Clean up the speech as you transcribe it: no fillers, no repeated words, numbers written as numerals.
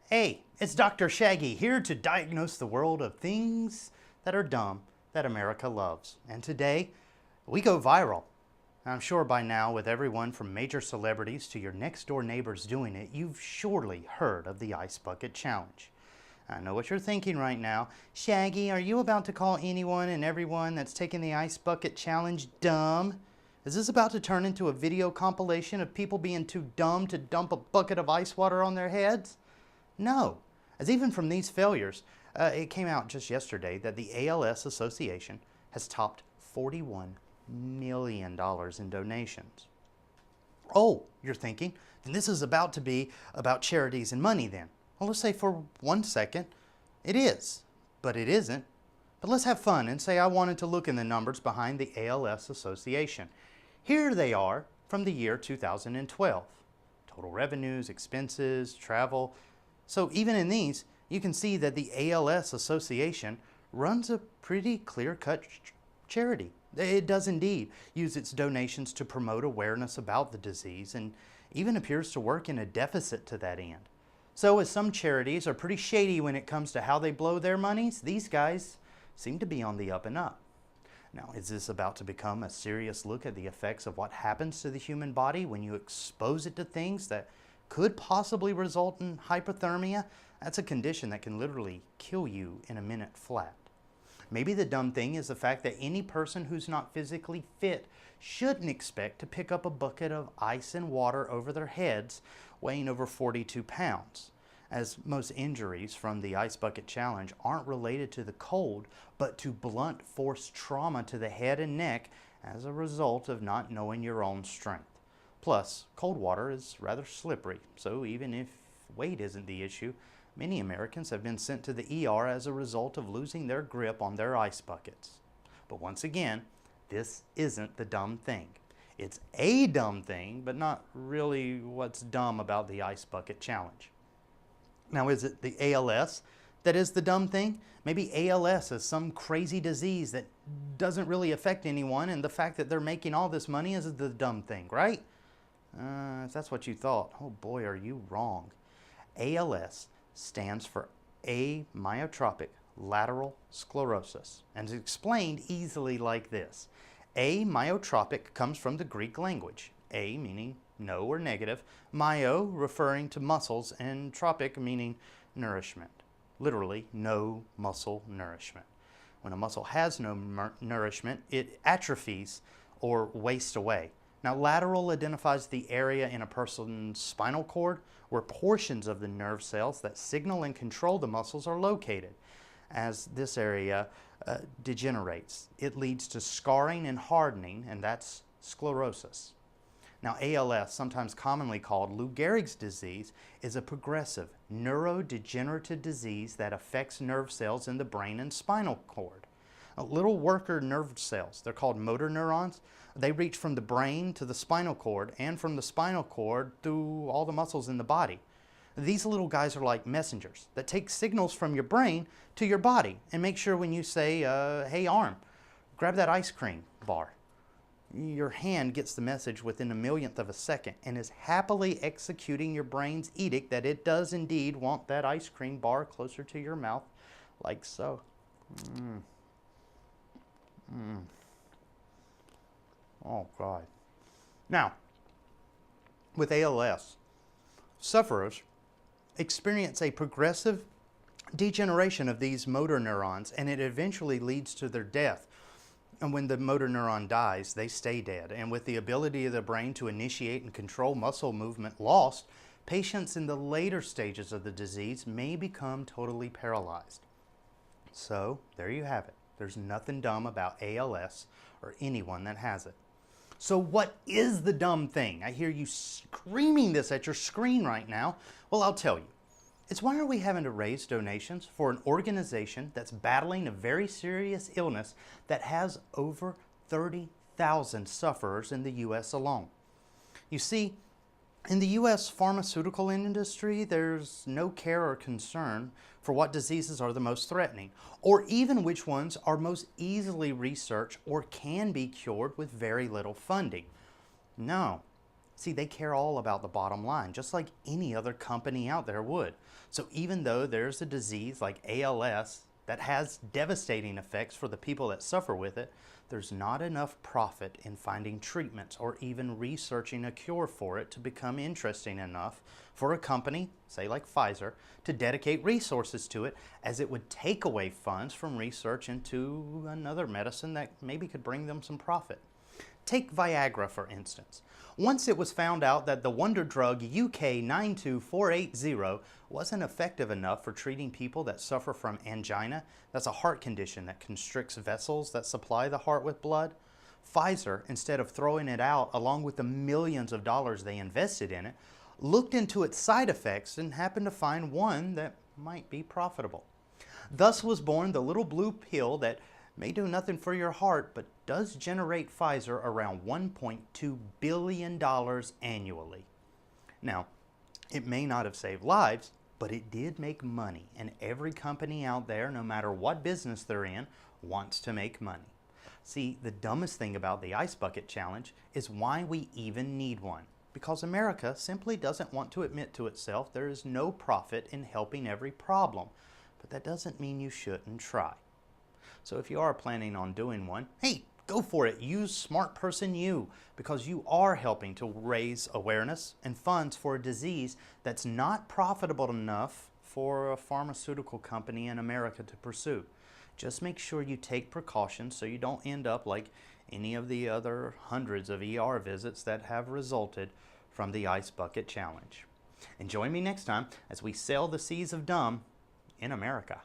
Hey, it's Dr. Shaggy here to diagnose the world of things that are dumb that America loves. And today, we go viral. I'm sure by now, with everyone from major celebrities to your next door neighbors doing it, you've surely heard of the Ice Bucket Challenge. I know what you're thinking right now. Shaggy, are you about to call anyone and everyone that's taking the Ice Bucket Challenge dumb? Is this about to turn into a video compilation of people being too dumb to dump a bucket of ice water on their heads? No, as even from these failures, it came out just yesterday that the ALS Association has topped $41 million in donations. Oh, you're thinking, then this is about to be about charities and money then. Well, let's say for 1 second, it is, but it isn't. But let's have fun and say I wanted to look in the numbers behind the ALS Association. Here they are from the year 2012. Total revenues, expenses, travel. So even in these, you can see that the ALS Association runs a pretty clear-cut charity. It does indeed use its donations to promote awareness about the disease and even appears to work in a deficit to that end. So as some charities are pretty shady when it comes to how they blow their monies, these guys seem to be on the up and up. Now, is this about to become a serious look at the effects of what happens to the human body when you expose it to things that could possibly result in hypothermia? That's a condition that can literally kill you in a minute flat. Maybe the dumb thing is the fact that any person who's not physically fit shouldn't expect to pick up a bucket of ice and water over their heads weighing over 42 pounds, as most injuries from the Ice Bucket Challenge aren't related to the cold, but to blunt force trauma to the head and neck as a result of not knowing your own strength. Plus, cold water is rather slippery, so even if weight isn't the issue, many Americans have been sent to the ER as a result of losing their grip on their ice buckets. But once again, this isn't the dumb thing. It's a dumb thing, but not really what's dumb about the Ice Bucket Challenge. Now, is it the ALS that is the dumb thing? Maybe ALS is some crazy disease that doesn't really affect anyone, and the fact that they're making all this money is the dumb thing, right? If that's what you thought, oh boy, are you wrong. ALS stands for amyotrophic lateral sclerosis, and is explained easily like this. Amyotrophic comes from the Greek language, a meaning no or negative, myo referring to muscles, and tropic meaning nourishment. Literally, no muscle nourishment. When a muscle has no nourishment, it atrophies or wastes away. Now, lateral identifies the area in a person's spinal cord where portions of the nerve cells that signal and control the muscles are located. As this area degenerates, it leads to scarring and hardening, and that's sclerosis. Now, ALS, sometimes commonly called Lou Gehrig's disease, is a progressive neurodegenerative disease that affects nerve cells in the brain and spinal cord. Little worker nerve cells, they're called motor neurons. They reach from the brain to the spinal cord and from the spinal cord through all the muscles in the body. These little guys are like messengers that take signals from your brain to your body and make sure when you say, hey arm, grab that ice cream bar. Your hand gets the message within a millionth of a second and is happily executing your brain's edict that it does indeed want that ice cream bar closer to your mouth, like so. Oh God. Now, with ALS, sufferers experience a progressive degeneration of these motor neurons, and it eventually leads to their death. And when the motor neuron dies, they stay dead. And with the ability of the brain to initiate and control muscle movement lost, patients in the later stages of the disease may become totally paralyzed. So, there you have it. There's nothing dumb about ALS or anyone that has it. So what is the dumb thing? I hear you screaming this at your screen right now. Well, I'll tell you. It's why are we having to raise donations for an organization that's battling a very serious illness that has over 30,000 sufferers in the U.S. alone? You see, in the U.S. pharmaceutical industry, there's no care or concern for what diseases are the most threatening, or even which ones are most easily researched or can be cured with very little funding. No, See, they care all about the bottom line, just like any other company out there would. So even though there's a disease like ALS that has devastating effects for the people that suffer with it, there's not enough profit in finding treatments or even researching a cure for it to become interesting enough for a company, say like Pfizer, to dedicate resources to it, as it would take away funds from research into another medicine that maybe could bring them some profit. Take Viagra, for instance. Once it was found out that the wonder drug UK 92480 wasn't effective enough for treating people that suffer from angina, that's a heart condition that constricts vessels that supply the heart with blood, Pfizer, instead of throwing it out along with the millions of dollars they invested in it, looked into its side effects and happened to find one that might be profitable. Thus was born the little blue pill that may do nothing for your heart, but does generate Pfizer around $1.2 billion annually. Now, it may not have saved lives, but it did make money, and every company out there, no matter what business they're in, wants to make money. See, the dumbest thing about the Ice Bucket Challenge is why we even need one. Because America simply doesn't want to admit to itself there is no profit in helping every problem. But that doesn't mean you shouldn't try. So if you are planning on doing one, hey, go for it. Use Smart Person U, because you are helping to raise awareness and funds for a disease that's not profitable enough for a pharmaceutical company in America to pursue. Just make sure you take precautions so you don't end up like any of the other hundreds of ER visits that have resulted from the Ice Bucket Challenge. And join me next time as we sail the seas of dumb in America.